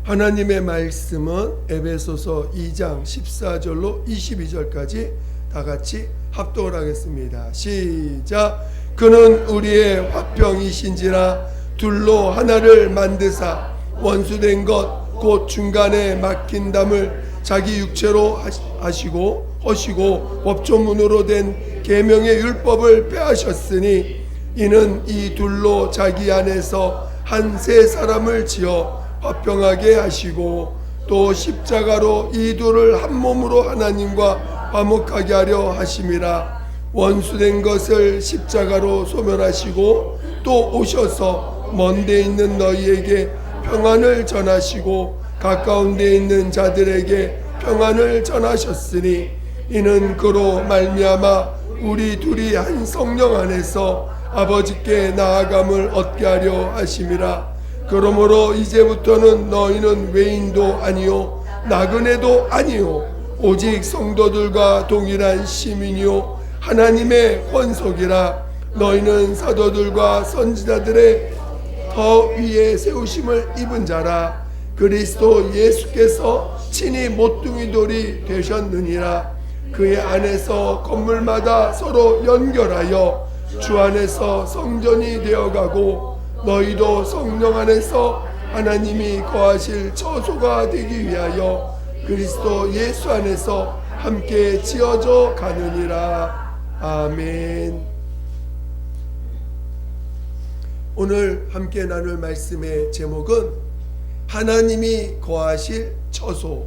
하나님의 말씀은 에베소서 2장 14절로 22절까지 다 같이 합독을 하겠습니다. 시작. 그는 우리의 화평이신지라 둘로 하나를 만드사 원수된 것 곧 중간에 막힌 담을 자기 육체로 허시고 법조문으로 된 계명의 율법을 빼하셨으니 이는 이 둘로 자기 안에서 한 세 사람을 지어 화평하게 하시고 또 십자가로 이 둘을 한 몸으로 하나님과 화목하게 하려 하심이라. 원수된 것을 십자가로 소멸하시고 또 오셔서 먼 데 있는 너희에게 평안을 전하시고 가까운 데 있는 자들에게 평안을 전하셨으니 이는 그로 말미암아 우리 둘이 한 성령 안에서 아버지께 나아감을 얻게 하려 하심이라. 그러므로 이제부터는 너희는 외인도 아니요 나그네도 아니요 오직 성도들과 동일한 시민이요 하나님의 권속이라. 너희는 사도들과 선지자들의 더 위에 세우심을 입은 자라. 그리스도 예수께서 친히 모퉁이 돌이 되셨느니라. 그의 안에서 건물마다 서로 연결하여 주 안에서 성전이 되어가고 너희도 성령 안에서 하나님이 거하실 처소가 되기 위하여 그리스도 예수 안에서 함께 지어져 가느니라. 아멘. 오늘 함께 나눌 말씀의 제목은 하나님이 거하실 처소.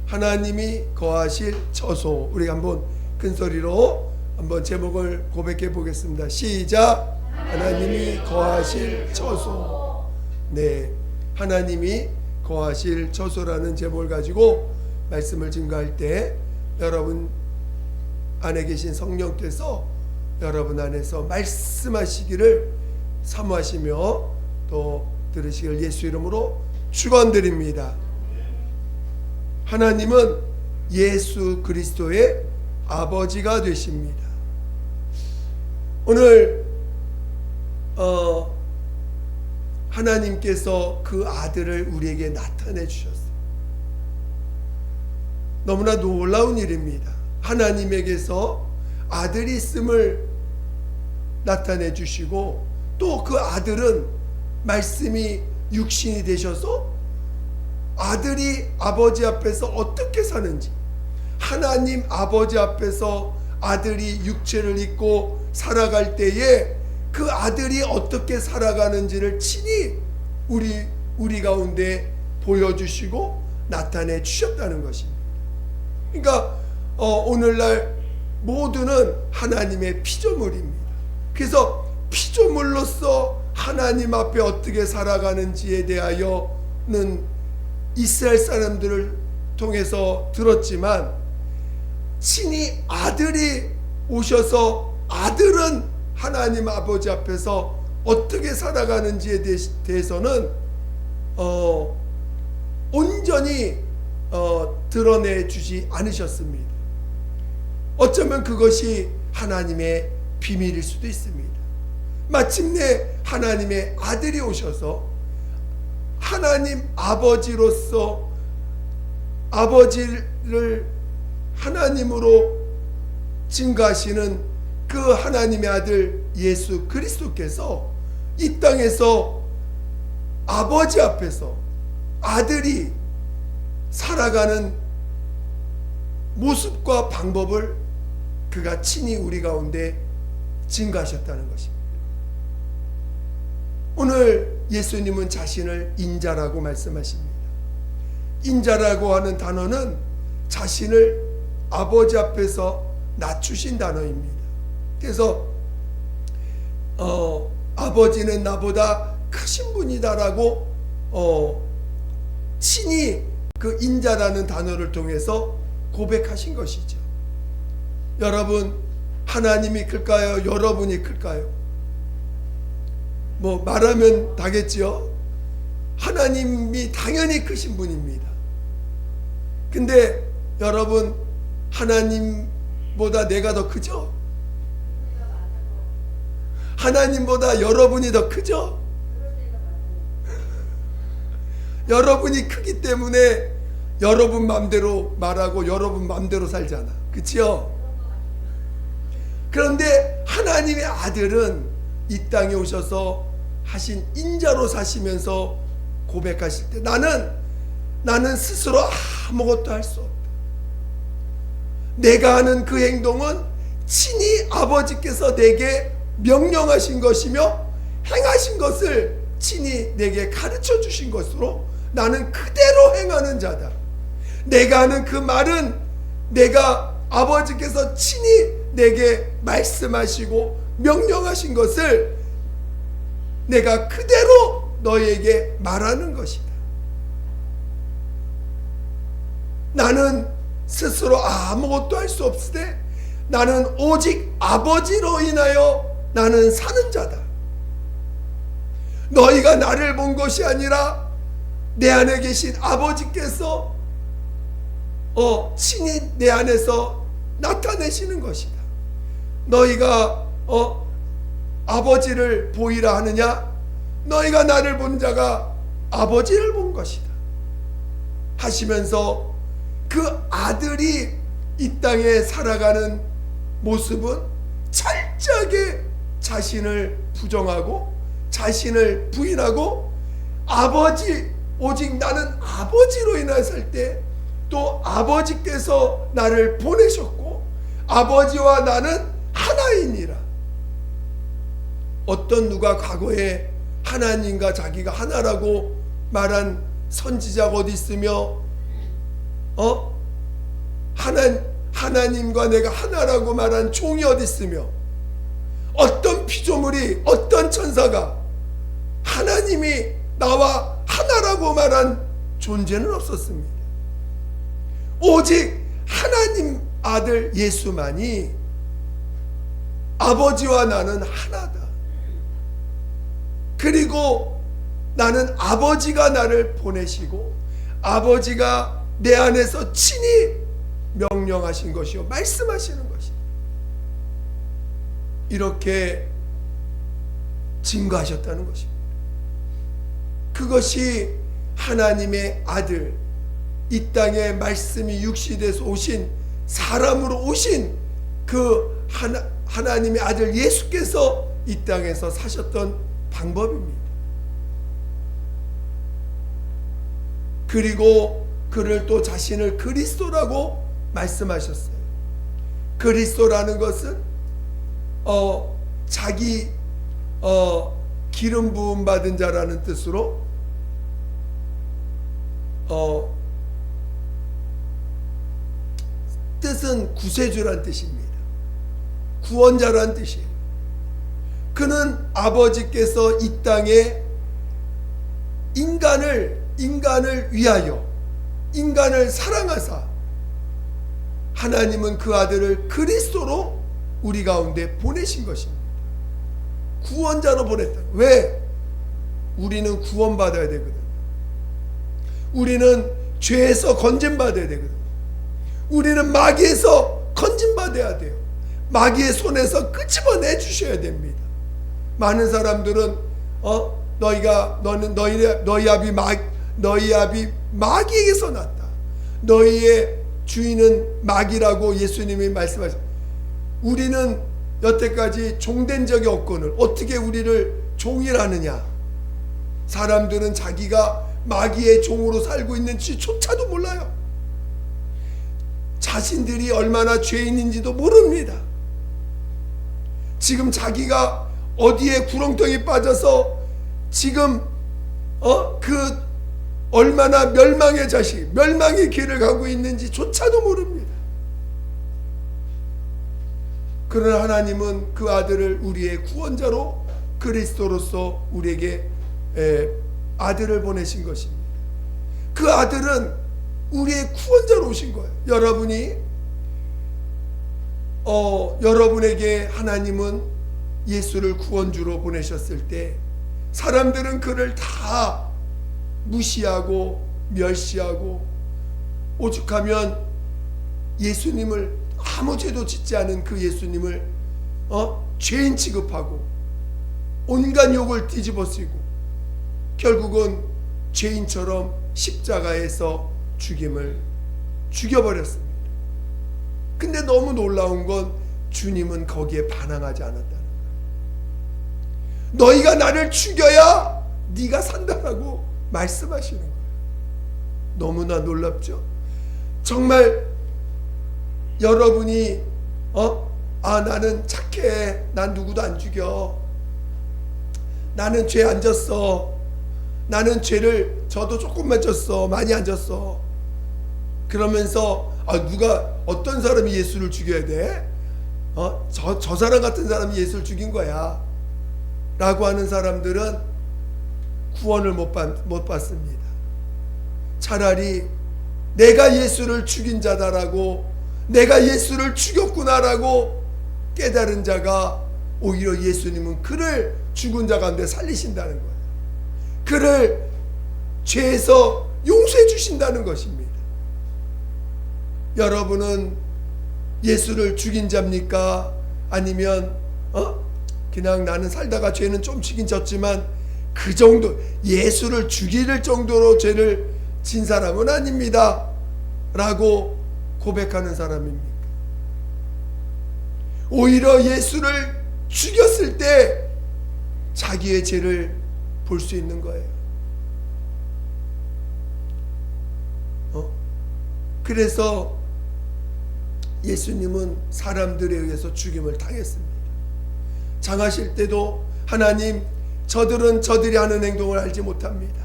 하나님이 거하실 처소. 우리 한번 큰 소리로 한번 제목을 고백해 보겠습니다. 시작. 하나님이 거하실 처소. 네, 하나님이 거하실 처소라는 제목을 가지고 말씀을 증거할 때 여러분 안에 계신 성령께서 여러분 안에서 말씀하시기를 사모하시며 또 들으시길 예수 이름으로 축원드립니다. 하나님은 예수 그리스도의 아버지가 되십니다. 오늘 하나님께서 그 아들을 우리에게 나타내 주셨어요. 너무나 놀라운 일입니다. 하나님에게서 아들이 있음을 나타내 주시고 또 그 아들은 말씀이 육신이 되셔서 아들이 아버지 앞에서 어떻게 사는지, 하나님 아버지 앞에서 아들이 육체를 입고 살아갈 때에 그 아들이 어떻게 살아가는지를 친히 우리 가운데 보여주시고 나타내 주셨다는 것입니다. 그러니까 오늘날 모두는 하나님의 피조물입니다. 그래서 피조물로서 하나님 앞에 어떻게 살아가는지에 대하여는 이스라엘 사람들을 통해서 들었지만 친히 아들이 오셔서 아들은 하나님 아버지 앞에서 어떻게 살아가는지에 대해서는 온전히 드러내 주지 않으셨습니다. 어쩌면 그것이 하나님의 비밀일 수도 있습니다. 마침내 하나님의 아들이 오셔서 하나님 아버지로서 아버지를 하나님으로 증거하시는 그 하나님의 아들 예수 그리스도께서 이 땅에서 아버지 앞에서 아들이 살아가는 모습과 방법을 그가 친히 우리 가운데 증거하셨다는 것입니다. 오늘 예수님은 자신을 인자라고 말씀하십니다. 인자라고 하는 단어는 자신을 아버지 앞에서 낮추신 단어입니다. 그래서 아버지는 나보다 크신 분이다라고 친히 그 인자라는 단어를 통해서 고백하신 것이죠. 여러분, 하나님이 클까요? 여러분이 클까요? 뭐 말하면 다겠지요. 하나님이 당연히 크신 분입니다. 근데 여러분, 하나님보다 내가 더 크죠? 하나님보다 여러분이 더 크죠? 여러분이 크기 때문에 여러분 맘대로 말하고 여러분 맘대로 살잖아. 그치요? 그런데 하나님의 아들은 이 땅에 오셔서 하신 인자로 사시면서 고백하실 때 나는 스스로 아무것도 할 수 없다. 내가 하는 그 행동은 친히 아버지께서 내게 명령하신 것이며 행하신 것을 친히 내게 가르쳐 주신 것으로 나는 그대로 행하는 자다. 내가 하는 그 말은 내가 아버지께서 친히 내게 말씀하시고 명령하신 것을 내가 그대로 너에게 말하는 것이다. 나는 스스로 아무것도 할 수 없으되 나는 오직 아버지로 인하여 나는 사는 자다. 너희가 나를 본 것이 아니라 내 안에 계신 아버지께서 친히 내 안에서 나타내시는 것이다. 너희가 아버지를 보이라 하느냐? 너희가 나를 본 자가 아버지를 본 것이다 하시면서 그 아들이 이 땅에 살아가는 모습은 철저하게 자신을 부정하고 자신을 부인하고 오직 나는 아버지로 인하여 살 때 또 아버지께서 나를 보내셨고 아버지와 나는 하나이니라. 어떤 누가 과거에 하나님과 자기가 하나라고 말한 선지자가 어디 있으며 하나님과 내가 하나라고 말한 종이 어디 있으며 어떤 피조물이 어떤 천사가 하나님이 나와 하나라고 말한 존재는 없었습니다. 오직 하나님 아들 예수만이 아버지와 나는 하나다. 그리고 나는 아버지가 나를 보내시고 아버지가 내 안에서 친히 명령하신 것이요 말씀하시는 것이다. 이렇게 증거하셨다는 것입니다. 그것이 하나님의 아들, 이 땅에 말씀이 육시돼서 오신 사람으로 오신 그 하나님의 아들 예수께서 이 땅에서 사셨던 방법입니다. 그리고 그를 또 자신을 그리스도라고 말씀하셨어요. 그리스도라는 것은 자기 기름 부음 받은 자라는 뜻으로 뜻은 구세주란 뜻입니다. 구원자란 뜻이에요. 그는 아버지께서 이 땅에 인간을 위하여 인간을 사랑하사 하나님은 그 아들을 그리스도로 우리 가운데 보내신 것입니다. 구원자로 보냈다. 왜? 우리는 구원받아야 되거든. 우리는 죄에서 건진받아야 되거든. 우리는 마귀에서 건진받아야 돼요. 마귀의 손에서 끄집어내 주셔야 됩니다. 많은 사람들은 너희 아비 마귀에게서 났다. 너희의 주인은 마귀라고 예수님이 말씀하셨습니다. 우리는 여태까지 종된 적이 없거늘 어떻게 우리를 종이라느냐. 사람들은 자기가 마귀의 종으로 살고 있는지조차도 몰라요. 자신들이 얼마나 죄인인지도 모릅니다. 지금 자기가 어디에 구렁텅이 빠져서 지금 그 얼마나 멸망의 길을 가고 있는지조차도 모릅니다. 그러나 하나님은 그 아들을 우리의 구원자로 그리스도로서 우리에게 아들을 보내신 것입니다. 그 아들은 우리의 구원자로 오신 거예요. 여러분에게 하나님은 예수를 구원주로 보내셨을 때 사람들은 그를 다 무시하고 멸시하고 오죽하면 예수님을 아무 죄도 짓지 않은 그 예수님을 죄인 취급하고 온갖 욕을 뒤집어 쓰고 결국은 죄인처럼 십자가에서 죽여버렸습니다. 근데 너무 놀라운 건 주님은 거기에 반항하지 않았다는 거예요. 너희가 나를 죽여야 네가 산다라고 말씀하시는 거예요. 너무나 놀랍죠? 정말 여러분이 나는 착해, 난 누구도 안 죽여, 나는 죄 안 졌어, 나는 죄를 저도 조금만 졌어, 많이 안 졌어, 그러면서 누가 어떤 사람이 예수를 죽여야 돼? 저 사람 같은 사람이 예수를 죽인 거야 라고 하는 사람들은 구원을 못 받습니다. 차라리 내가 예수를 죽인 자다라고, 내가 예수를 죽였구나라고 깨달은 자가 오히려 예수님은 그를 죽은 자 가운데 살리신다는 거예요. 그를 죄에서 용서해 주신다는 것입니다. 여러분은 예수를 죽인 자입니까? 아니면 그냥 나는 살다가 죄는 좀 지긴 졌지만 그 정도, 예수를 죽일 정도로 죄를 진 사람은 아닙니다 라고 고백하는 사람입니까? 오히려 예수를 죽였을 때 자기의 죄를 볼 수 있는 거예요. 그래서 예수님은 사람들에 의해서 죽임을 당했습니다. 장하실 때도 하나님, 저들은 저들이 하는 행동을 알지 못합니다,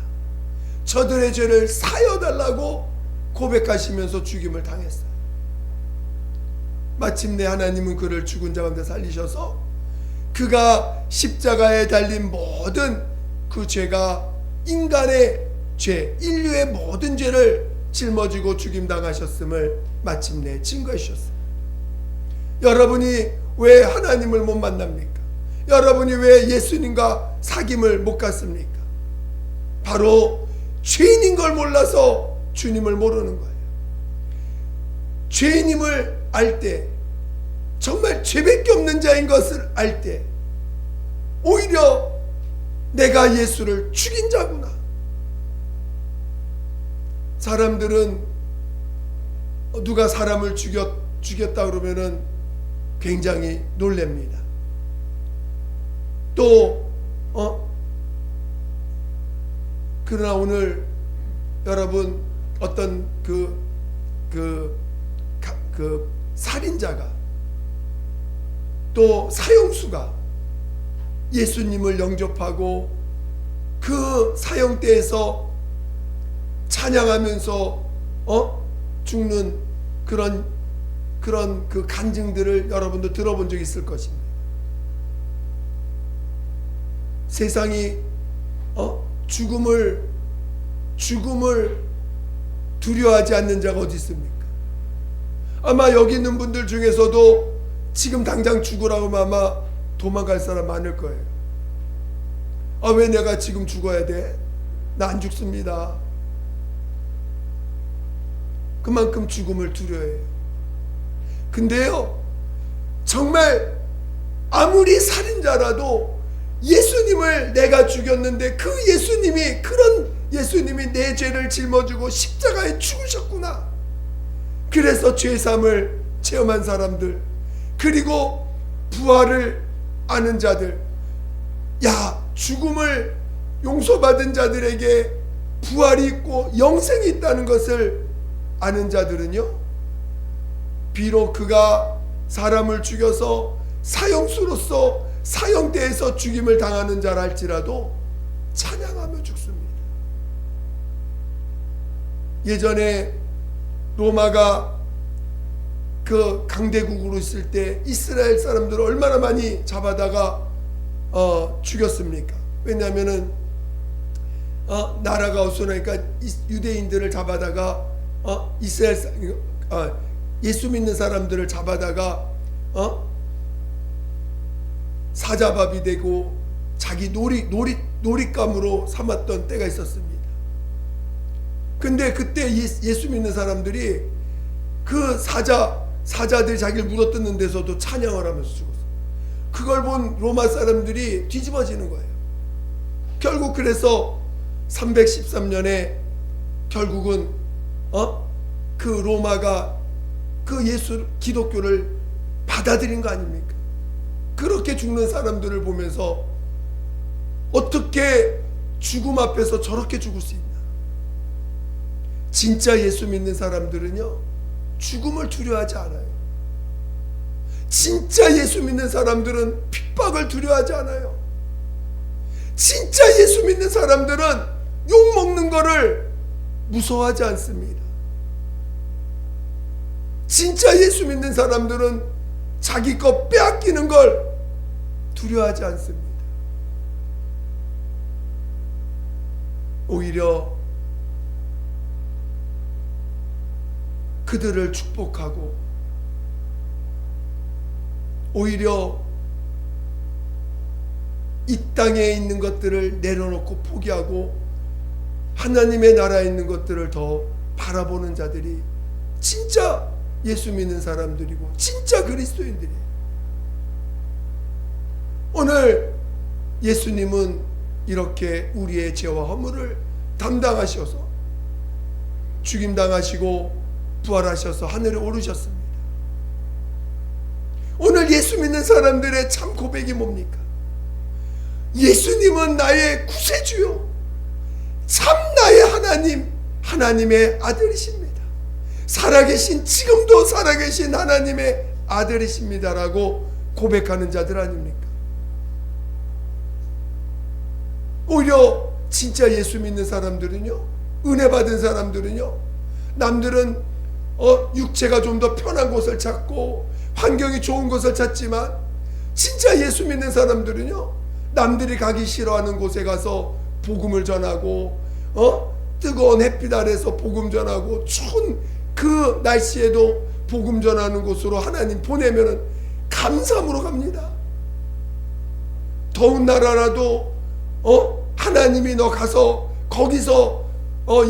저들의 죄를 사여달라고 고백하시면서 죽임을 당했어요. 마침내 하나님은 그를 죽은 자 가운데 살리셔서 그가 십자가에 달린 모든 그 죄가 인간의 죄, 인류의 모든 죄를 짊어지고 죽임당하셨음을 마침내 증거해 주셨어요. 여러분이 왜 하나님을 못 만납니까? 여러분이 왜 예수님과 사귐을 못 갖습니까? 바로 죄인인 걸 몰라서 주님을 모르는 거예요. 죄인임을 알 때, 정말 죄밖에 없는 자인 것을 알 때 오히려 내가 예수를 죽인 자구나. 사람들은 누가 사람을 죽였다 그러면은 굉장히 놀랍니다. 또 그러나 오늘 여러분, 어떤 그 살인자가, 또 사형수가 예수님을 영접하고 그 사형대에서 찬양하면서 죽는 그런 그 간증들을 여러분도 들어본 적이 있을 것입니다. 세상이 죽음을 두려워하지 않는 자가 어디 있습니까? 아마 여기 있는 분들 중에서도 지금 당장 죽으라고 하면 아마 도망갈 사람 많을 거예요. 왜 내가 지금 죽어야 돼? 나 안 죽습니다. 그만큼 죽음을 두려워해요. 근데요, 정말 아무리 살인자라도 예수님을 내가 죽였는데 그 예수님이, 그런 예수님이 내 죄를 짊어지고 십자가에 죽으셨구나. 그래서 죄삼을 체험한 사람들, 그리고 부활을 아는 자들, 죽음을 용서받은 자들에게 부활이 있고 영생이 있다는 것을 아는 자들은요, 비록 그가 사람을 죽여서 사형수로서 사형대에서 죽임을 당하는 자라 할지라도 찬양하며 죽습니다. 예전에 로마가 그 강대국으로 있을 때 이스라엘 사람들을 얼마나 많이 잡아다가 죽였습니까? 왜냐하면은 나라가 어수선하니까 유대인들을 잡아다가 이스라엘 예수 믿는 사람들을 잡아다가 사자밥이 되고 자기 놀잇감으로 삼았던 때가 있었습니다. 근데 그때 예수 믿는 사람들이 그 사자들이 자기를 물어뜯는 데서도 찬양을 하면서 죽었어요. 그걸 본 로마 사람들이 뒤집어지는 거예요. 결국 그래서 313년에 결국은 그 로마가 그 예수 기독교를 받아들인 거 아닙니까? 그렇게 죽는 사람들을 보면서 어떻게 죽음 앞에서 저렇게 죽을 수 있나? 진짜 예수 믿는 사람들은요, 죽음을 두려워하지 않아요. 진짜 예수 믿는 사람들은 핍박을 두려워하지 않아요. 진짜 예수 믿는 사람들은 욕 먹는 거를 무서워하지 않습니다. 진짜 예수 믿는 사람들은 자기 것 빼앗기는 걸 두려워하지 않습니다. 오히려 그들을 축복하고, 오히려 이 땅에 있는 것들을 내려놓고 포기하고 하나님의 나라에 있는 것들을 더 바라보는 자들이 진짜 예수 믿는 사람들이고 진짜 그리스도인들이에요. 오늘 예수님은 이렇게 우리의 죄와 허물을 담당하셔서 죽임당하시고 부활하셔서 하늘에 오르셨습니다. 오늘 예수 믿는 사람들의 참 고백이 뭡니까? 예수님은 나의 구세주요, 참 나의 하나님, 하나님의 아들이십니다. 살아계신, 지금도 살아계신 하나님의 아들이십니다라고 고백하는 자들 아닙니까? 오히려 진짜 예수 믿는 사람들은요, 은혜 받은 사람들은요, 남들은 육체가 좀 더 편한 곳을 찾고 환경이 좋은 곳을 찾지만 진짜 예수 믿는 사람들은요, 남들이 가기 싫어하는 곳에 가서 복음을 전하고 뜨거운 햇빛 아래서 복음 전하고 추운 그 날씨에도 복음 전하는 곳으로 하나님 보내면은 감사함으로 갑니다. 더운 나라라도 하나님이 너 가서 거기서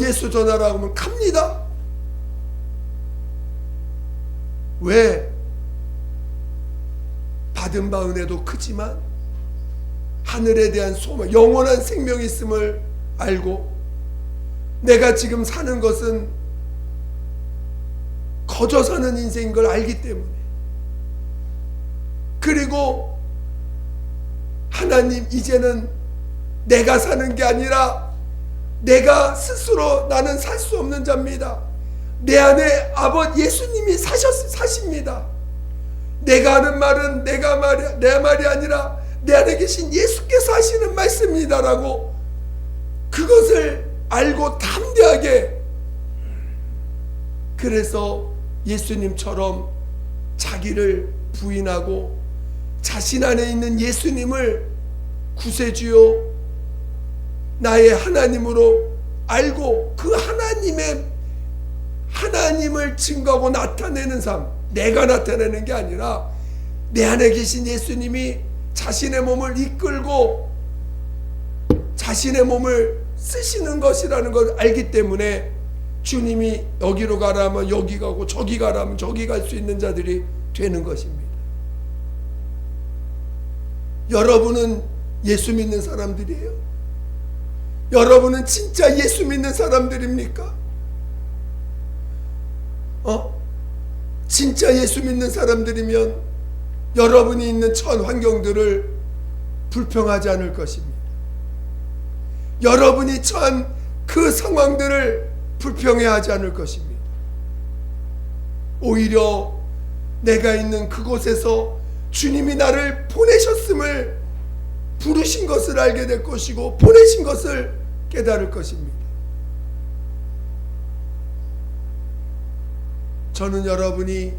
예수 전하라고 하면 갑니다. 왜? 받은 바 은혜도 크지만 하늘에 대한 소망, 영원한 생명이 있음을 알고 내가 지금 사는 것은 거저 사는 인생인 걸 알기 때문에, 그리고 하나님, 이제는 내가 사는 게 아니라 내가 스스로 나는 살 수 없는 자입니다. 내 안에 아버지 예수님이 사십니다. 내가 하는 말은 내 말이 아니라 내 안에 계신 예수께서 하시는 말씀이다라고 그것을 알고 담대하게, 그래서 예수님처럼 자기를 부인하고 자신 안에 있는 예수님을 구세주요 나의 하나님으로 알고 그 하나님을 증거하고 나타내는 삶, 내가 나타내는 게 아니라 내 안에 계신 예수님이 자신의 몸을 이끌고 자신의 몸을 쓰시는 것이라는 걸 알기 때문에 주님이 여기로 가라 하면 여기 가고 저기 가라 하면 저기 갈 수 있는 자들이 되는 것입니다. 여러분은 예수 믿는 사람들이에요? 여러분은 진짜 예수 믿는 사람들입니까? 진짜 예수 믿는 사람들이면 여러분이 있는 전 환경들을 불평하지 않을 것입니다. 여러분이 처한 그 상황들을 불평해하지 않을 것입니다. 오히려 내가 있는 그곳에서 주님이 나를 보내셨음을, 부르신 것을 알게 될 것이고 보내신 것을 깨달을 것입니다. 저는 여러분이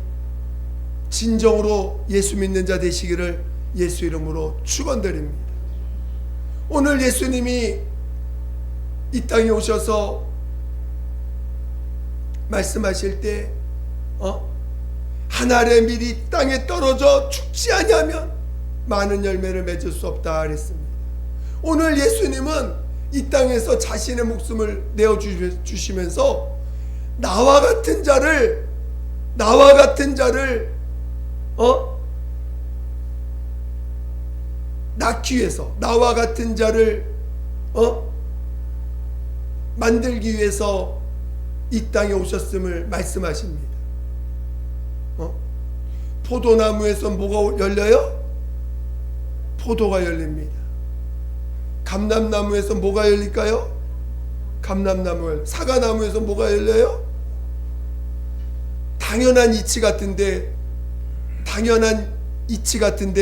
진정으로 예수 믿는 자 되시기를 예수 이름으로 축원드립니다. 오늘 예수님이 이 땅에 오셔서 말씀하실 때 한 알의 밀이 땅에 떨어져 죽지 아니하면 많은 열매를 맺을 수 없다 그랬습니다. 오늘 예수님은 이 땅에서 자신의 목숨을 내어주시면서 나와 같은 자를 낳기 위해서, 나와 같은 자를 만들기 위해서 이 땅에 오셨음을 말씀하십니다. 포도나무에서 뭐가 열려요? 포도가 열립니다. 감람나무에서 뭐가 열릴까요? 감람나무. 사과나무에서 뭐가 열려요? 당연한 이치 같은데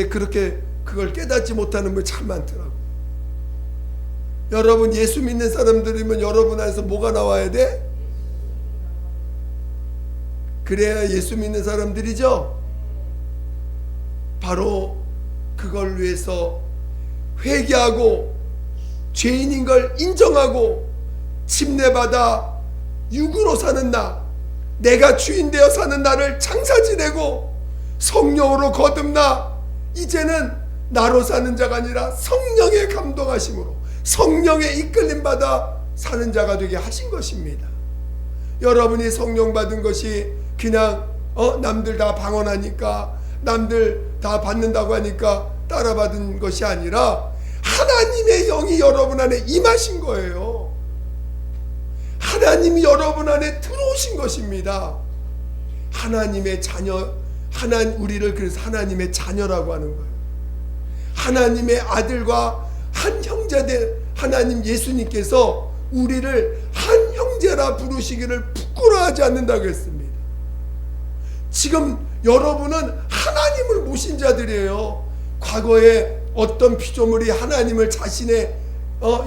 그렇게 그걸 깨닫지 못하는 분이 참 많더라고요. 여러분, 예수 믿는 사람들이면 여러분 안에서 뭐가 나와야 돼? 그래야 예수 믿는 사람들이죠. 바로 그걸 위해서 회개하고 죄인인 걸 인정하고 침례받아 육으로 사는 나, 내가 주인 되어 사는 나를 장사 지내고 성령으로 거듭나 이제는 나로 사는 자가 아니라 성령의 감동하심으로 성령의 이끌림 받아 사는 자가 되게 하신 것입니다. 여러분이 성령 받은 것이 그냥 남들 다 방언하니까, 남들 다 받는다고 하니까 따라 받은 것이 아니라 하나님의 영이 여러분 안에 임하신 거예요. 하나님이 여러분 안에 들어오신 것입니다. 하나님의 자녀, 우리를 그래서 하나님의 자녀라고 하는 거예요. 하나님의 아들과 한 형제된 하나님 예수님께서 우리를 한 형제라 부르시기를 부끄러워하지 않는다고 했습니다. 지금 여러분은 하나님을 모신 자들이에요. 과거에 어떤 피조물이 하나님을 자신의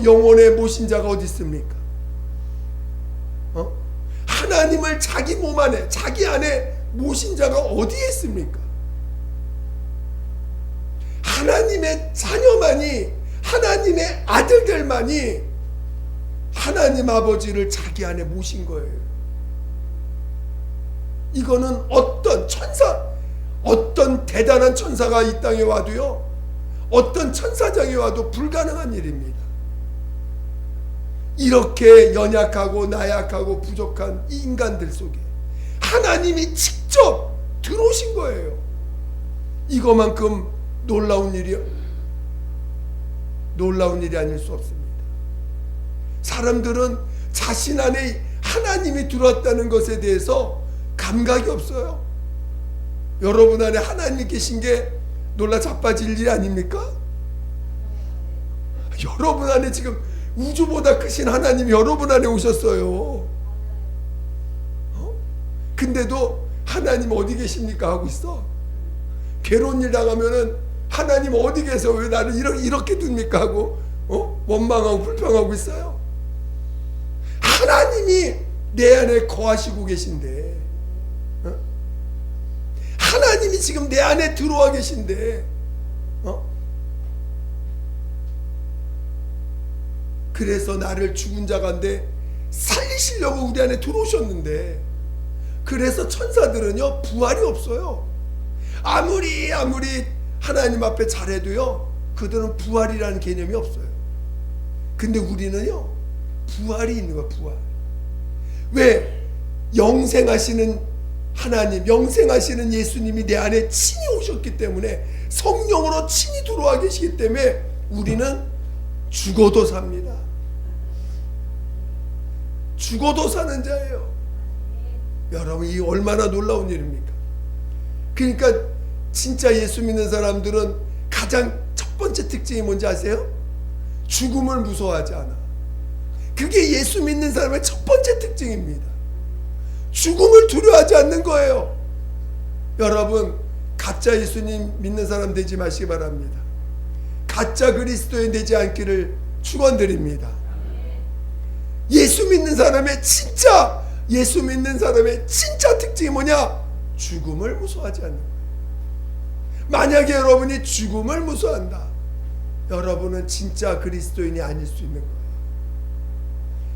영혼에 모신 자가 어디 있습니까? 하나님을 자기 몸 안에, 자기 안에 모신 자가 어디에 있습니까? 하나님의 자녀만이, 하나님의 아들들만이 하나님 아버지를 자기 안에 모신 거예요. 이거는 어떤 천사, 어떤 대단한 천사가 이 땅에 와도요, 어떤 천사장이 와도 불가능한 일입니다. 이렇게 연약하고 나약하고 부족한 이 인간들 속에 하나님이 직접 들어오신 거예요. 이거만큼 놀라운 일이 아닐 수 없습니다. 사람들은 자신 안에 하나님이 들어왔다는 것에 대해서 감각이 없어요. 여러분 안에 하나님이 계신 게 놀라 자빠질 일 아닙니까? 여러분 안에 지금 우주보다 크신 하나님이 여러분 안에 오셨어요. 근데도 하나님 어디 계십니까 하고 있어. 괴로운 일 당하면은 하나님 어디 계세요? 왜 나를 이렇게 둡니까 하고 원망하고 불평하고 있어요. 하나님이 내 안에 거하시고 계신데, 하나님이 지금 내 안에 들어와 계신데, 그래서 나를 죽은 자 가운데 살리시려고 우리 안에 들어오셨는데, 그래서 천사들은요 부활이 없어요. 아무리 하나님 앞에 잘해도요 그들은 부활이라는 개념이 없어요. 근데 우리는요 부활이 있는 거야. 부활. 왜? 영생하시는 하나님, 영생하시는 예수님이 내 안에 친히 오셨기 때문에, 성령으로 친히 들어와 계시기 때문에 우리는 죽어도 삽니다. 죽어도 사는 자예요. 여러분, 이 얼마나 놀라운 일입니까? 그러니까 진짜 예수 믿는 사람들은 가장 첫 번째 특징이 뭔지 아세요? 죽음을 무서워하지 않아. 그게 예수 믿는 사람의 첫 번째 특징입니다. 죽음을 두려워하지 않는 거예요. 여러분, 가짜 예수님 믿는 사람 되지 마시기 바랍니다. 가짜 그리스도인 되지 않기를 축원드립니다. 예수 믿는 사람의 진짜 특징이 뭐냐? 죽음을 무서워하지 않는 거예요. 만약에 여러분이 죽음을 무서워한다, 여러분은 진짜 그리스도인이 아닐 수 있는 거예요.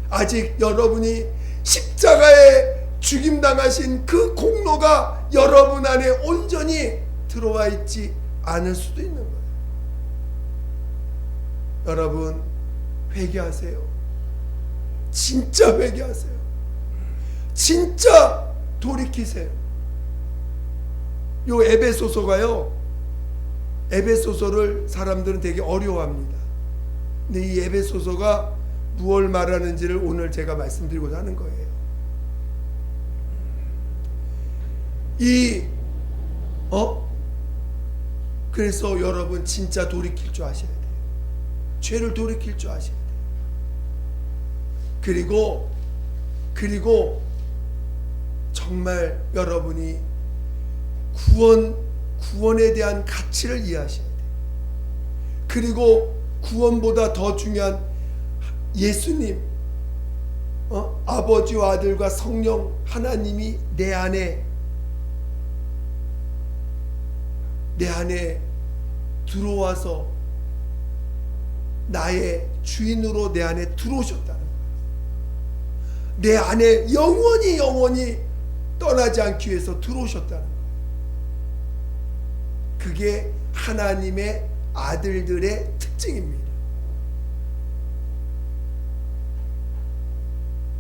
아직 여러분이 십자가에 죽임당하신 그 공로가 여러분 안에 온전히 들어와 있지 않을 수도 있는 거예요. 여러분, 회개하세요. 진짜 회개하세요. 진짜 돌이키세요. 요 에베소서를 사람들은 되게 어려워합니다. 근데 이 에베소서가 무엇을 말하는지를 오늘 제가 말씀드리고자 하는 거예요. 그래서 여러분 진짜 돌이킬 줄 아셔야 돼요. 죄를 돌이킬 줄 아셔야 돼요. 그리고 정말 여러분이 구원에 대한 가치를 이해하셔야 돼요. 그리고 구원보다 더 중요한 예수님, 아버지와 아들과 성령 하나님이 내 안에 들어와서 나의 주인으로 내 안에 들어오셨다는 거예요. 내 안에 영원히 떠나지 않기 위해서 들어오셨다는 거예요. 그게 하나님의 아들들의 특징입니다.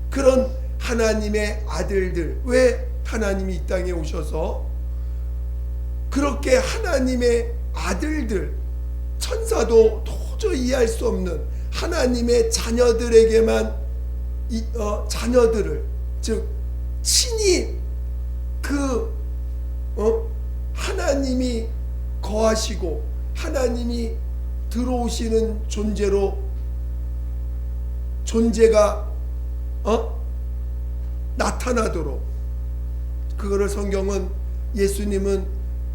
그런 하나님의 아들들, 왜 하나님이 이 땅에 오셔서 그렇게 하나님의 아들들, 천사도 도저히 이해할 수 없는 하나님의 자녀들에게만 자녀들을, 즉 친히 하나님이 거하시고 하나님이 들어오시는 존재가 나타나도록, 그거를 성경은 예수님은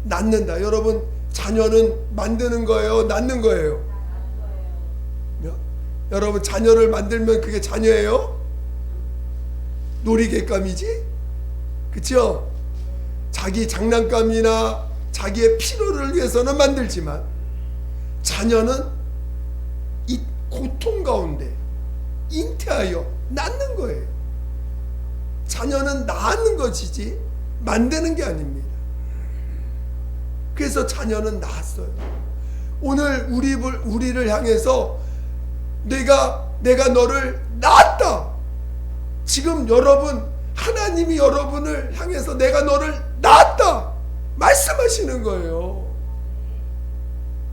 낳는다. 여러분, 자녀는 만드는 거예요, 낳는 거예요? 여러분, 자녀를 만들면 그게 자녀예요? 놀이개감이지? 그쵸? 자기 장난감이나 자기의 필요를 위해서는 만들지만 자녀는 이 고통 가운데 잉태하여 낳는 거예요. 자녀는 낳는 것이지 만드는 게 아닙니다. 그래서 자녀는 낳았어요. 오늘 우리를 향해서 내가 너를 낳았다. 지금 여러분, 하나님이 여러분을 향해서 내가 너를 낳았다 말씀하시는 거예요.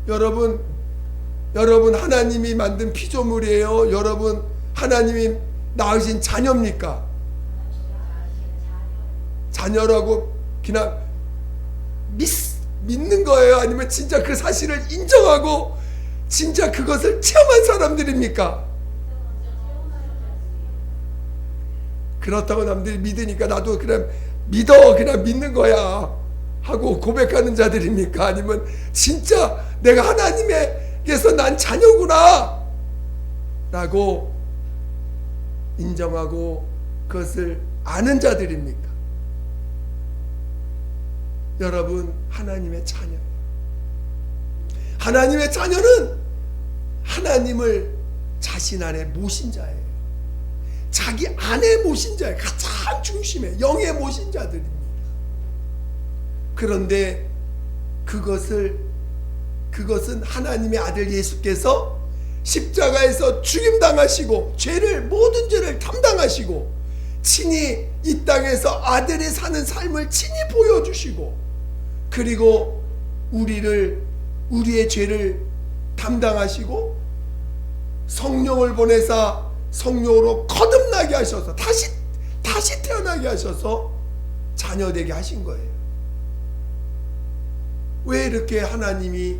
여러분 하나님이 만든 피조물이에요? 여러분 하나님이 낳으신 자녀입니까? 자녀라고 그냥 믿는 거예요? 아니면 진짜 그 사실을 인정하고 진짜 그것을 체험한 사람들입니까? 그렇다고 남들이 믿으니까 나도 그냥 믿는 거야 하고 고백하는 자들입니까? 아니면 진짜 내가 하나님에게서 난 자녀구나 라고 인정하고 그것을 아는 자들입니까? 여러분, 하나님의 자녀, 하나님의 자녀는 하나님을 자신 안에 모신 자예요. 자기 안에 모신 자예요. 가장 중심에 영에 모신 자들입니다. 그런데 그것은 하나님의 아들 예수께서 십자가에서 죽임당하시고 모든 죄를 담당하시고 친히 이 땅에서 아들이 사는 삶을 친히 보여주시고, 그리고 우리의 죄를 담당하시고 성령을 보내사 성령으로 거듭나게 하셔서 다시 태어나게 하셔서 자녀되게 하신 거예요. 왜 이렇게 하나님이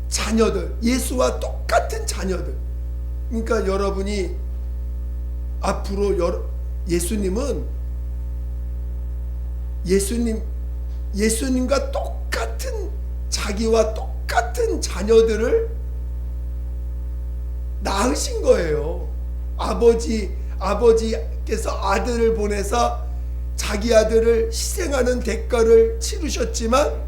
자녀들, 예수와 똑같은 자녀들, 그러니까 여러분이 앞으로 예수님과 똑같은, 자기와 똑같은 자녀들을 낳으신 거예요. 아버지께서 아들을 보내서 자기 아들을 희생하는 대가를 치르셨지만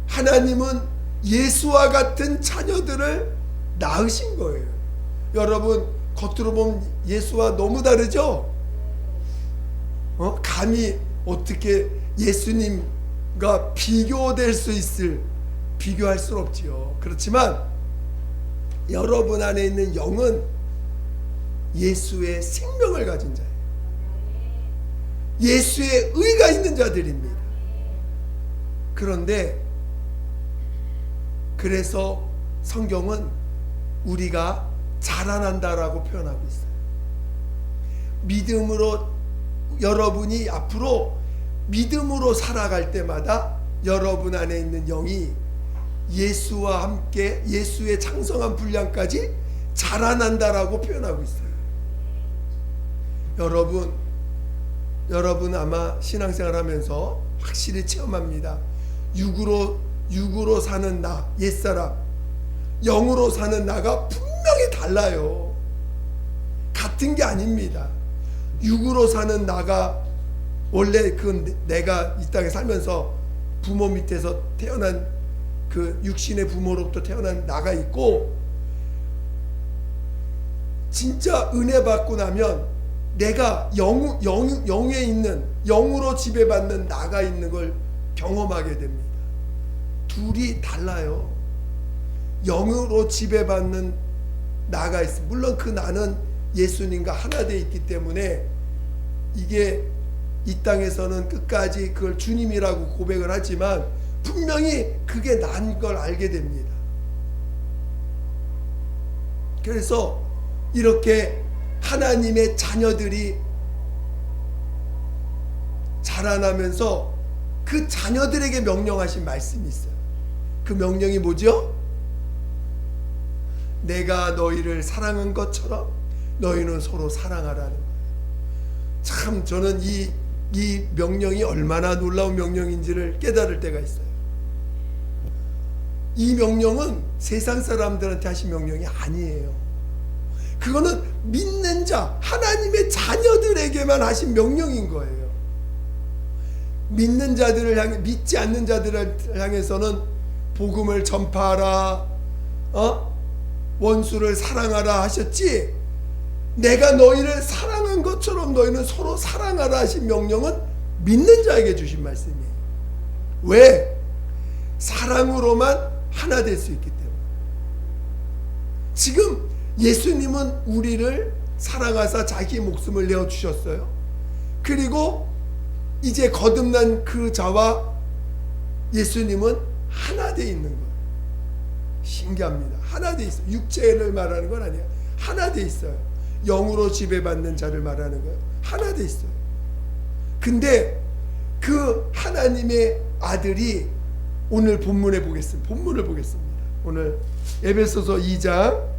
하나님은 예수와 같은 자녀들을 낳으신 거예요. 여러분, 겉으로 보면 예수와 너무 다르죠? 감히 어떻게 예수님과 비교할 수는 없지요. 그렇지만 여러분 안에 있는 영은 예수의 생명을 가진 자예요. 예수의 의가 있는 자들입니다. 그래서 성경은 우리가 자라난다라고 표현하고 있어요. 믿음으로 여러분이 앞으로 믿음으로 살아갈 때마다 여러분 안에 있는 영이 예수와 함께 예수의 창성한 분량까지 자라난다라고 표현하고 있어요. 여러분 아마 신앙생활 하면서 확실히 체험합니다. 육으로 사는 나, 옛사람, 영으로 사는 나가 분명히 달라요. 같은 게 아닙니다. 육으로 사는 나가 원래 내가 이 땅에 살면서 부모 밑에서 태어난 그 육신의 부모로부터 태어난 나가 있고, 진짜 은혜 받고 나면 내가 영에 있는, 영으로 지배받는 나가 있는 걸 경험하게 됩니다. 둘이 달라요. 영으로 지배받는 나가 있어. 물론 그 나는 예수님과 하나 되어 있기 때문에 이게 이 땅에서는 끝까지 그걸 주님이라고 고백을 하지만 분명히 그게 난 걸 알게 됩니다. 그래서 이렇게 하나님의 자녀들이 자라나면서 그 자녀들에게 명령하신 말씀이 있어요. 그 명령이 뭐죠? 내가 너희를 사랑한 것처럼 너희는 서로 사랑하라는 거예요. 참 저는 이 명령이 얼마나 놀라운 명령인지를 깨달을 때가 있어요. 이 명령은 세상 사람들한테 하신 명령이 아니에요. 그거는 믿는 자, 하나님의 자녀들에게만 하신 명령인 거예요. 믿는 자들을 향해, 믿지 않는 자들을 향해서는 복음을 전파하라, 원수를 사랑하라 하셨지, 내가 너희를 사랑한 것처럼 너희는 서로 사랑하라 하신 명령은 믿는 자에게 주신 말씀이에요. 왜? 사랑으로만 하나 될 수 있기 때문에. 지금 예수님은 우리를 사랑하사 자기 목숨을 내어주셨어요. 그리고 이제 거듭난 그 자와 예수님은 하나 돼 있는 거예요. 신기합니다. 하나 돼 있어요. 육체를 말하는 건 아니에요. 하나 돼 있어요. 영으로 지배받는 자를 말하는 거예요. 하나 돼 있어요. 근데 그 하나님의 아들이 오늘 본문을 보겠습니다. 오늘 에베소서 2장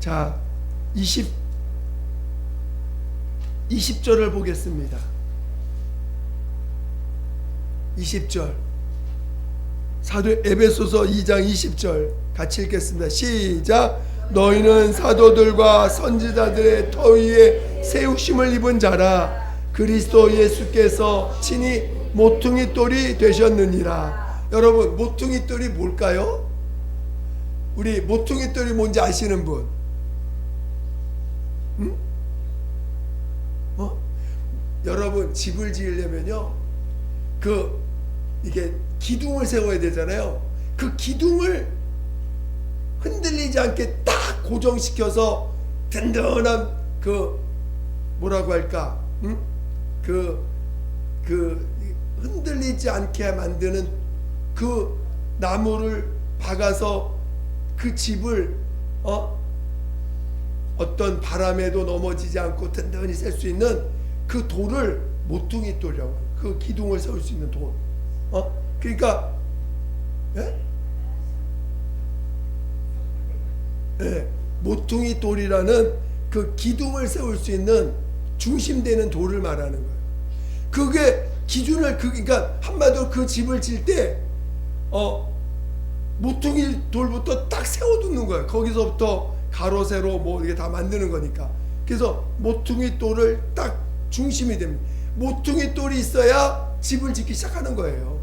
자 20절을 보겠습니다. 20절 사도 에베소서 2장 20절 같이 읽겠습니다. 시작. 너희는 사도들과 선지자들의 터 위에 세우심을 입은 자라. 그리스도 예수께서 친히 모퉁이 돌이 되셨느니라. 여러분, 모퉁이 돌이 뭘까요? 우리 모퉁이 돌이 뭔지 아시는 분? 응? 여러분, 집을 지으려면요, 이게 기둥을 세워야 되잖아요. 그 기둥을 흔들리지 않게 딱 고정시켜서 든든한 뭐라고 할까? 응? 흔들리지 않게 만드는 그 나무를 박아서 그 집을 어떤 바람에도 넘어지지 않고 든든히 셀 수 있는 그 돌을 모퉁이 돌이라고 해요. 그 기둥을 세울 수 있는 돌. 그러니까 모퉁이 돌이라는 그 기둥을 세울 수 있는 중심되는 돌을 말하는 거예요. 그게 기준을 그러니까 한마디로 그 집을 질 때 모퉁이 돌부터 딱 세워두는 거예요. 거기서부터 가로 세로 뭐 이게 다 만드는 거니까. 그래서 모퉁이 돌을 딱 중심이 됩니다. 모퉁이 돌이 있어야 집을 짓기 시작하는 거예요.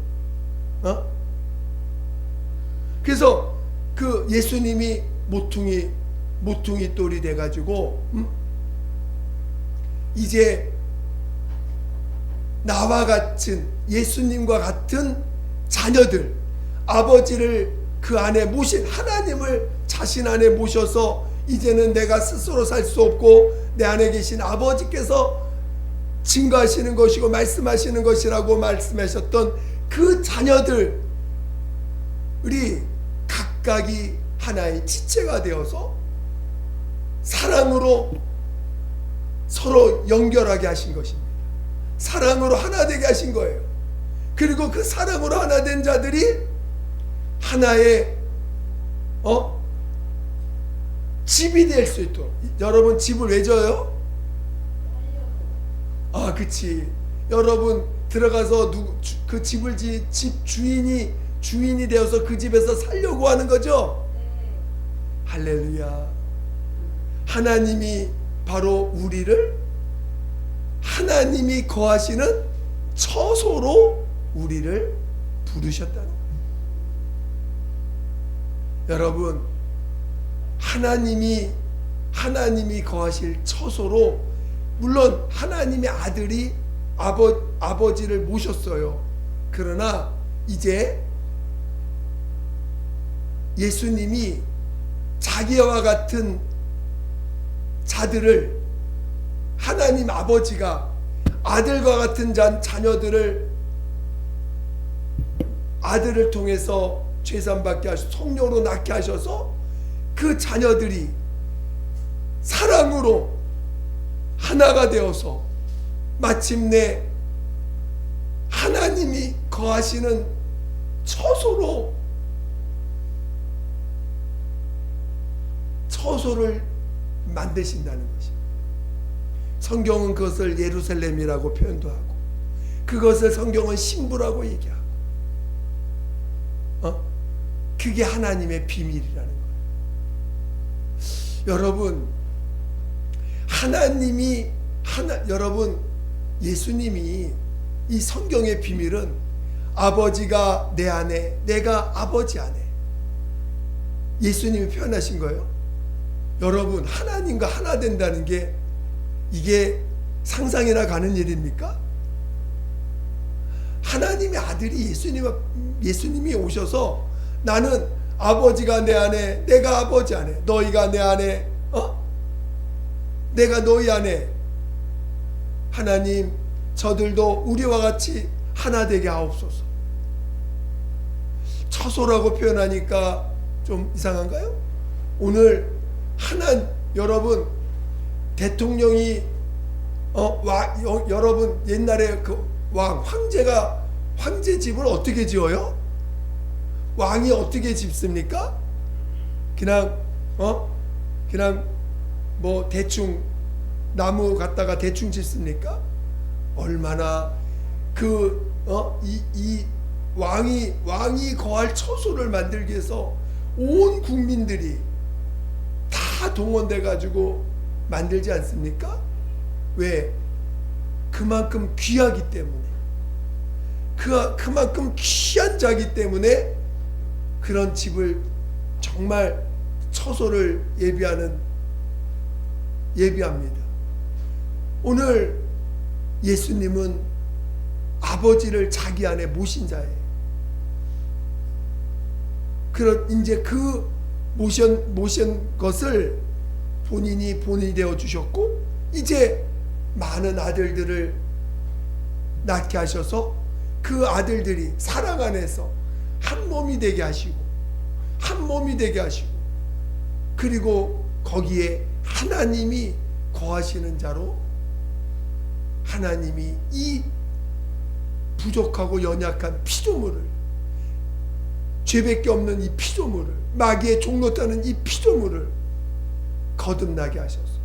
그래서 그 예수님이 모퉁이 돌이 돼가지고 이제 나와 같은 예수님과 같은 자녀들, 아버지를 그 안에 모신 하나님을 자신 안에 모셔서 이제는 내가 스스로 살 수 없고 내 안에 계신 아버지께서 증거하시는 것이고 말씀하시는 것이라고 말씀하셨던 그 자녀들이 각각이 하나의 지체가 되어서 사랑으로 서로 연결하게 하신 것입니다. 사랑으로 하나 되게 하신 거예요. 그리고 그 사랑으로 하나 된 자들이 하나의 집이 될 수 있도록. 여러분 집을 왜 져요? 그치. 여러분 들어가서 그 집을 집 주인이 되어서 그 집에서 살려고 하는 거죠. 할렐루야. 하나님이 바로 우리를 하나님이 거하시는 처소로 우리를 부르셨다는 거예요. 여러분, 하나님이 거하실 처소로, 물론 하나님의 아들이 아버지를 모셨어요. 그러나 이제 예수님이 자기와 같은 자들을, 하나님 아버지가 아들과 같은 자녀들을 아들을 통해서 죄산받게 하셔서 성령으로 낳게 하셔서 그 자녀들이 사랑으로 하나가 되어서 마침내 하나님이 거하시는 처소를 만드신다는 것입니다. 성경은 그것을 예루살렘이라고 표현도 하고, 그것을 성경은 신부라고 얘기하고, 그게 하나님의 비밀이라는 거예요. 여러분, 여러분, 예수님이, 이 성경의 비밀은 아버지가 내 안에, 내가 아버지 안에, 예수님이 표현하신 거예요. 여러분, 하나님과 하나 된다는 게 이게 상상이나 가는 일입니까? 하나님의 아들이 예수님이 오셔서 나는 아버지가 내 안에, 내가 아버지 안에, 너희가 내 안에, 내가 너희 안에, 하나님 저들도 우리와 같이 하나 되게 하옵소서. 처소라고 표현하니까 좀 이상한가요? 오늘 여러분, 대통령이 여러분 옛날에 그 황제 집을 어떻게 지어요? 왕이 어떻게 짓습니까? 그냥 뭐 대충 나무 갖다가 대충 짓습니까? 얼마나 이 왕이 거할 처소를 만들기 위해서 온 국민들이 다 동원돼 가지고 만들지 않습니까? 왜? 그만큼 귀하기 때문에, 그만큼 귀한 자기 때문에 그런 집을, 정말 처소를 예비합니다. 오늘 예수님은 아버지를 자기 안에 모신 자예요. 이제 그 모신 것을 본인이 되어 주셨고, 이제 많은 아들들을 낳게 하셔서 그 아들들이 사랑 안에서 한 몸이 되게 하시고, 그리고 거기에 하나님이 거하시는 자로, 하나님이 이 부족하고 연약한 피조물을, 죄밖에 없는 이 피조물을, 마귀의 종로 타는 이 피조물을 거듭나게 하셔서,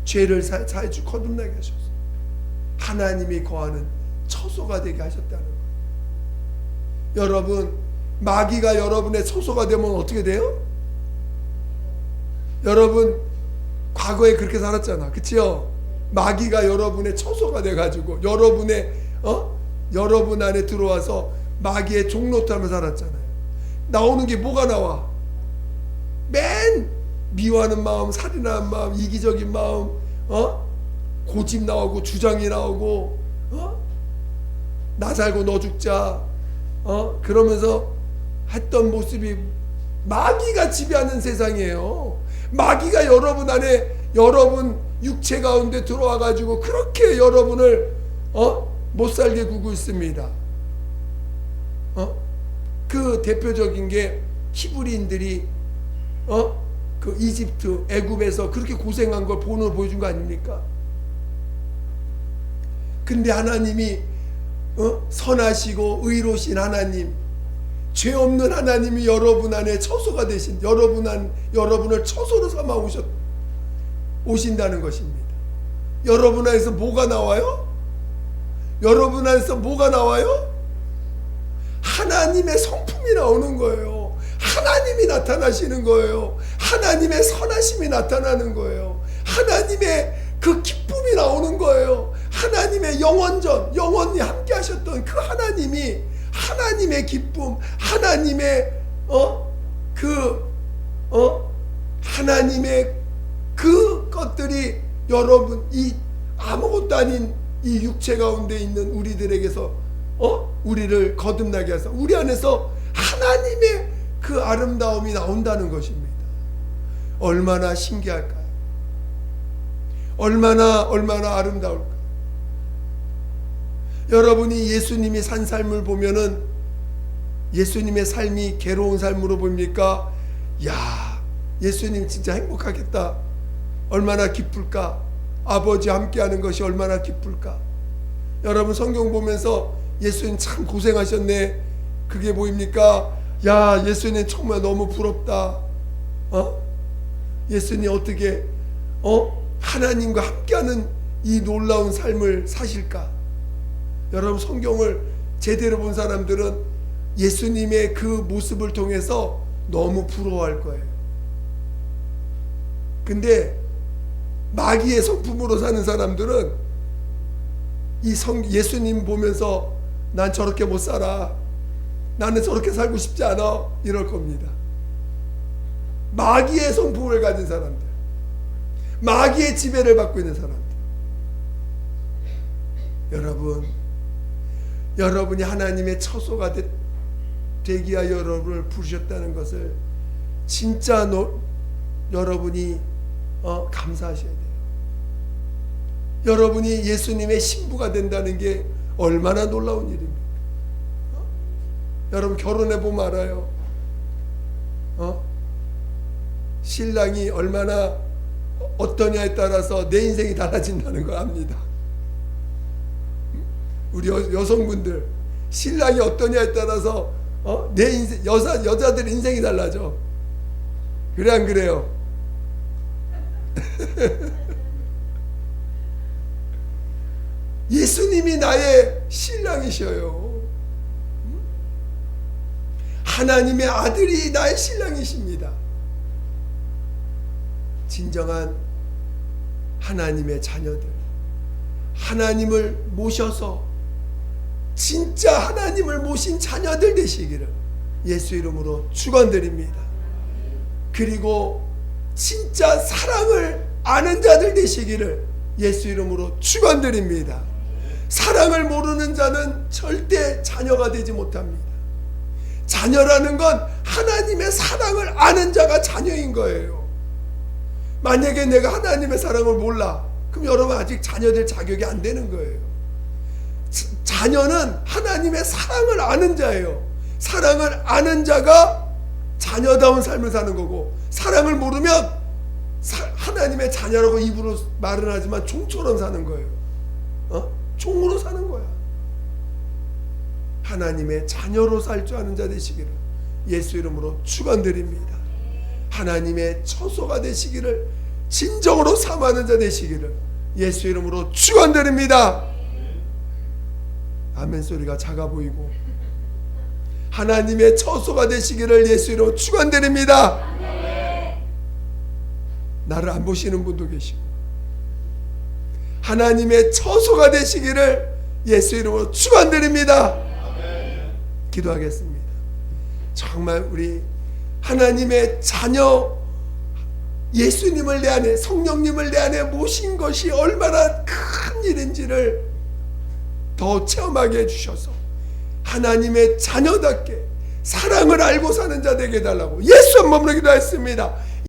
죄를 사해주 거듭나게 하셔서 하나님이 거하는 처소가 되게 하셨다는 거예요. 여러분, 마귀가 여러분의 처소가 되면 어떻게 돼요? 여러분 과거에 그렇게 살았잖아, 그치요? 마귀가 여러분의 처소가 돼가지고 여러분 안에 들어와서 마귀의 종로타며 살았잖아요. 나오는 게 뭐가 나와? 맨 미워하는 마음, 살인하는 마음, 이기적인 마음, 고집 나오고 주장이 나오고, 나 살고 너 죽자, 그러면서 했던 모습이 마귀가 지배하는 세상이에요. 마귀가 여러분 안에, 여러분 육체 가운데 들어와 가지고 그렇게 여러분을 못 살게 구고 있습니다. 그 대표적인 게 히브리인들이 그 이집트 애굽에서 그렇게 고생한 걸 본으로 보여준 거 아닙니까? 근데 하나님이 선하시고 의로우신 하나님, 죄 없는 하나님이 여러분 안에 처소가 되신, 여러분을 처소로 삼아 오신다는 것입니다. 여러분 안에서 뭐가 나와요? 여러분 안에서 뭐가 나와요? 하나님의 성품이 나오는 거예요. 하나님이 나타나시는 거예요. 하나님의 선하심이 나타나는 거예요. 하나님의 그 기쁨이 나오는 거예요. 하나님의 영원히 함께 하셨던 그 하나님이, 하나님의 기쁨, 하나님의 하나님의 그 것들이 여러분, 이 아무것도 아닌 이 육체 가운데 있는 우리들에게서 우리를 거듭나게 하셔서 우리 안에서 하나님의 그 아름다움이 나온다는 것입니다. 얼마나 신기할까요? 얼마나 아름다울까요? 여러분이 예수님이 산 삶을 보면은 예수님의 삶이 괴로운 삶으로 보입니까? 야, 예수님 진짜 행복하겠다. 얼마나 기쁠까? 아버지 함께하는 것이 얼마나 기쁠까? 여러분 성경 보면서 예수님 참 고생하셨네. 그게 보입니까? 야, 예수님 정말 너무 부럽다. 예수님 어떻게 하나님과 함께하는 이 놀라운 삶을 사실까? 여러분 성경을 제대로 본 사람들은 예수님의 그 모습을 통해서 너무 부러워할 거예요. 근데 마귀의 성품으로 사는 사람들은 예수님 보면서 난 저렇게 못 살아, 나는 저렇게 살고 싶지 않아, 이럴 겁니다. 마귀의 성품을 가진 사람들, 마귀의 지배를 받고 있는 사람들. 여러분이 하나님의 처소가 되기 위하여 여러분을 부르셨다는 것을 진짜 여러분이 감사하셔야 돼요. 여러분이 예수님의 신부가 된다는 게 얼마나 놀라운 일입니까? 여러분 결혼해 보면 알아요. 신랑이 얼마나 어떠냐에 따라서 내 인생이 달라진다는 걸 압니다. 우리 여성분들, 신랑이 어떠냐에 따라서 내 인생, 여자들의 인생이 달라져. 그래 안 그래요? 예수님이 나의 신랑이셔요. 하나님의 아들이 나의 신랑이십니다. 진정한 하나님의 자녀들, 하나님을 모셔서 진짜 하나님을 모신 자녀들 되시기를 예수 이름으로 축원드립니다. 그리고 진짜 사랑을 아는 자들 되시기를 예수 이름으로 축원드립니다. 사랑을 모르는 자는 절대 자녀가 되지 못합니다. 자녀라는 건 하나님의 사랑을 아는 자가 자녀인 거예요. 만약에 내가 하나님의 사랑을 몰라, 그럼 여러분 아직 자녀 될 자격이 안 되는 거예요. 자녀는 하나님의 사랑을 아는 자예요. 사랑을 아는 자가 자녀다운 삶을 사는 거고, 사랑을 모르면 하나님의 자녀라고 입으로 말은 하지만 종처럼 사는 거예요. 종으로 사는 거야. 하나님의 자녀로 살 줄 아는 자 되시기를 예수 이름으로 축원드립니다. 하나님의 처소가 되시기를, 진정으로 삼하는 자 되시기를 예수 이름으로 축원드립니다. 아멘 소리가 작아 보이고, 하나님의 처소가 되시기를 예수 이름으로 축원드립니다. 나를 안 보시는 분도 계시고, 하나님의 처소가 되시기를 예수 이름으로 축원드립니다. 기도하겠습니다. 정말 우리 하나님의 자녀 예수님을 내 안에, 성령님을 내 안에 모신 것이 얼마나 큰 일인지를 더 체험하게 해주셔서 하나님의 자녀답게 사랑을 알고 사는 자 되게 해달라고 예수 한 몸으로 기도했습니다.